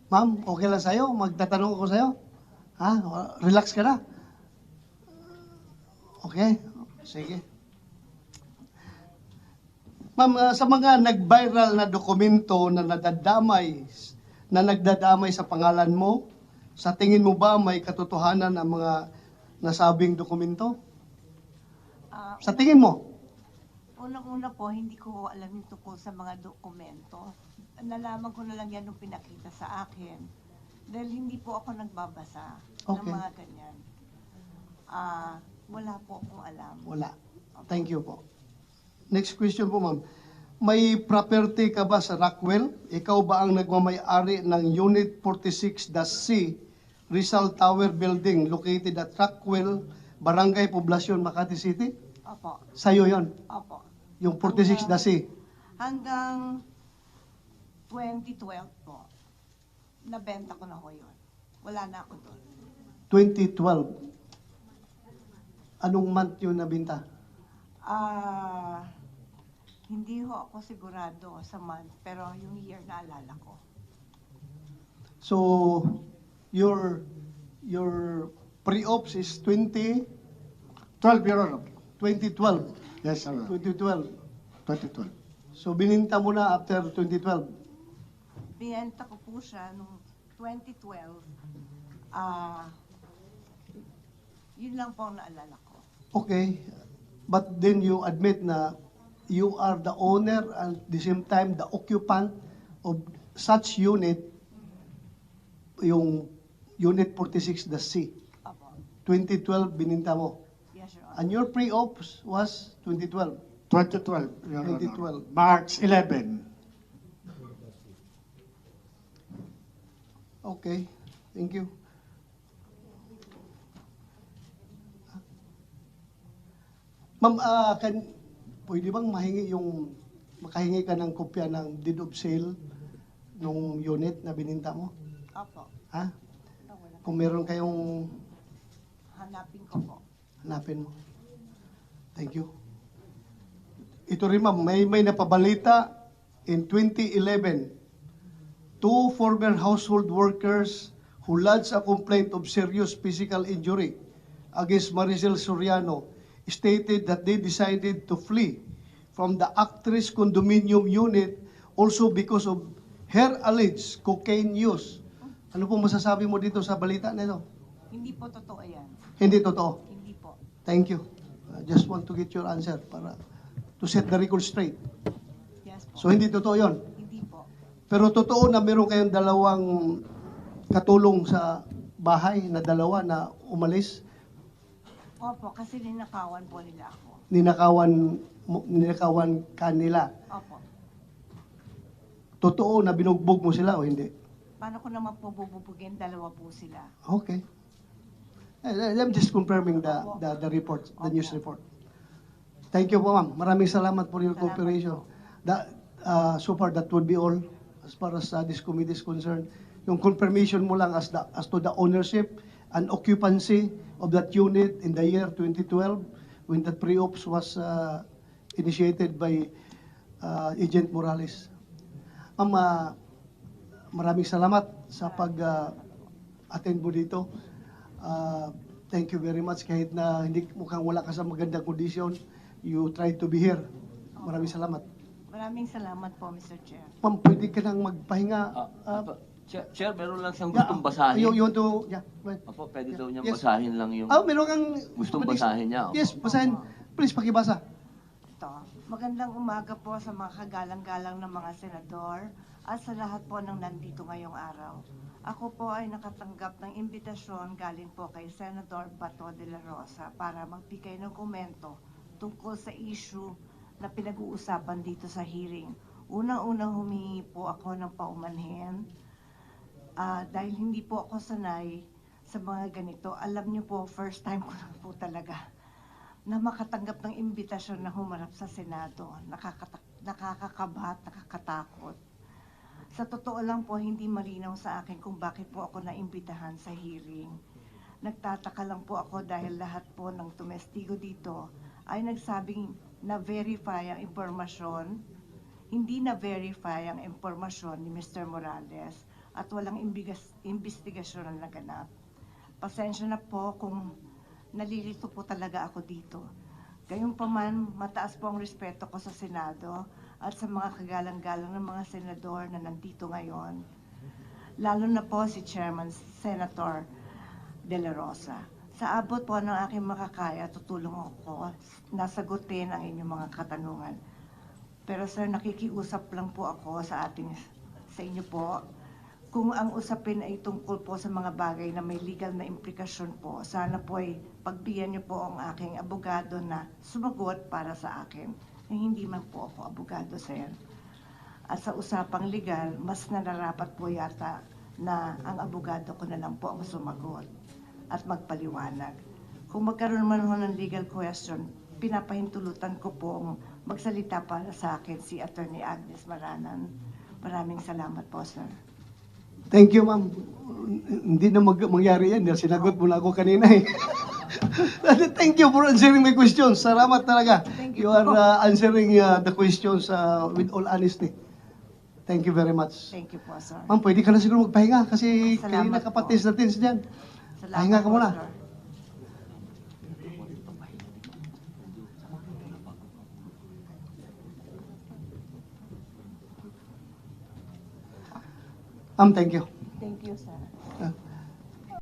Ma'am, okay lang sa'yo? Magtatanong ako sa'yo? Ha? Relax ka na? Okay? Sige. Ma'am, sa mga nag-viral na dokumento na nagdadamay sa pangalan mo, sa tingin mo ba may katotohanan ang mga nasabing dokumento? Sa tingin mo? Unang-una po, hindi ko alam yung tungkol sa mga dokumento. Nalaman ko na lang yan nung pinakita sa akin. Dahil hindi po ako nagbabasa ng Okay. mga ganyan. Wala po akong alam. Wala. Thank you po. Next question po, ma'am. May property ka ba sa Rockwell? Ikaw ba ang nagmamay-ari ng Unit 46-C Rizal Tower Building located at Rockwell, Barangay Poblacion, Makati City? Opo. Sa'yo yon, Opo. yung 46-C. Hanggang 2012 po, nabenta ko na ho yun. Wala na ako doon. 2012. Anong month yun nabinta? Hindi ho ako sigurado sa month, pero yung year naalala ko. So, your pre-ops is 12, Your Honor. 2012. Yes, Your Honor. 2012. 2012. So, bininta mo na after 2012. Binenta ko po siya nung 2012. Yun lang po ang naalala ko. Okay. But then you admit na you are the owner and at the same time the occupant of such unit, yung Unit 46, the C. Opo. 2012 bininta mo. Yes, Your Honor. And your pre-ops was 2012. 2012, Your Honor. 2012. March 11. Okay. Thank you. Ma'am, pwede bang makahingi ka ng kopya ng deed of sale nung unit na bininta mo? Opo. Ha? Wala. Kung meron kayong Hanapin ko po. hanapin mo. Thank you. Ito rin ma'am, may napabalita in 2011, two former household workers who lodged a complaint of serious physical injury against Maricel Soriano stated that they decided to flee from the actress condominium unit also because of her alleged cocaine use. Ano po masasabi mo dito sa balita na ito? Hindi po totoo yan. Hindi totoo. Hindi po. Thank you. I just want to get your answer para to set the record straight. Yes po. So hindi totoo yon. Hindi po. Pero totoo na meron kayong dalawang katulong sa bahay na dalawa na umalis, Opo, kasi ninakawan po nila ako. ninakawan kanila. Opo. Totoo na binugbog mo sila o hindi? Paano ko naman po bububugin? Dalawa po sila. Okay. I'm just confirming the report, the news Opo. report. Thank you po ma'am. Maraming salamat for your Salamat cooperation. po. So far, that would be all as far as this committee is concerned. Yung confirmation mo lang as to the ownership and occupancy of that unit in the year 2012 when that pre-ops was initiated by Agent Morales. Ma'am, maraming salamat sa pag-attend mo dito. Thank you very much. Kahit na hindi mukhang wala ka sa magandang kondisyon, you tried to be here. Maraming salamat. Maraming salamat po, Mr. Chair. Ma'am, pwede ka nang magpahinga. Chair, meron lang siyang gustong basahin. You want to, yeah, go ahead. Opo, pwede daw niyang Yes. basahin lang yung Meron kang... gustong basahin niya. Opo. Yes, basahin. Please, pakibasa. Ito, magandang umaga po sa mga kagalang-galang ng mga senador at sa lahat po ng nandito ngayong araw. Ako po ay nakatanggap ng imbitasyon galing po kay Senador Bato de la Rosa para magbigay ng komento tungkol sa issue na pinag-uusapan dito sa hearing. Unang-unang humingi po ako ng paumanhin dahil hindi po ako sanay sa mga ganito. Alam niyo po, first time ko na po talaga na makatanggap ng imbitasyon na humarap sa Senado. Nakakakabat, nakakatakot. Sa totoo lang po, hindi malinaw sa akin kung bakit po ako naimbitahan sa hearing. Nagtataka lang po ako dahil lahat po ng tumestigo dito ay nagsabing na-verify ang impormasyon, hindi na-verify ang impormasyon ni Mr. Morales at walang imbestigasyon na naganap. Pasensya na po kung nalilito po talaga ako dito. Gayunpaman, mataas po ang respeto ko sa Senado at sa mga kagalang-galang ng mga senador na nandito ngayon. Lalo na po si Chairman Senator De La Rosa. Sa abot po ng aking makakaya, tutulong ako na sagutin ang inyong mga katanungan. Pero sir, nakikiusap lang po ako sa inyo po. Kung ang usapin ay tungkol po sa mga bagay na may legal na implikasyon po, sana po ay pagbigyan niyo po ang aking abogado na sumagot para sa akin. Hindi man po ako abogado, sir. At sa usapang legal, mas nararapat po yata na ang abogado ko na lang po ang sumagot at magpaliwanag. Kung magkaroon man ho ng legal question, pinapahintulutan ko pong magsalita para sa akin si Attorney Agnes Maranan. Maraming salamat po, sir. Thank you, ma'am. Hindi na mangyari yan. Sinagot mo na ako kanina eh. Thank you for answering my questions. Salamat talaga. Thank You you. are answering the questions with all honesty. Thank you very much. Thank you po, sir. Ma'am, pwede ka na siguro magpahinga kasi Salamat kanina kapatis natin dyan. Pahinga ka po, muna. sir. Ma'am, thank you. Thank you, sir.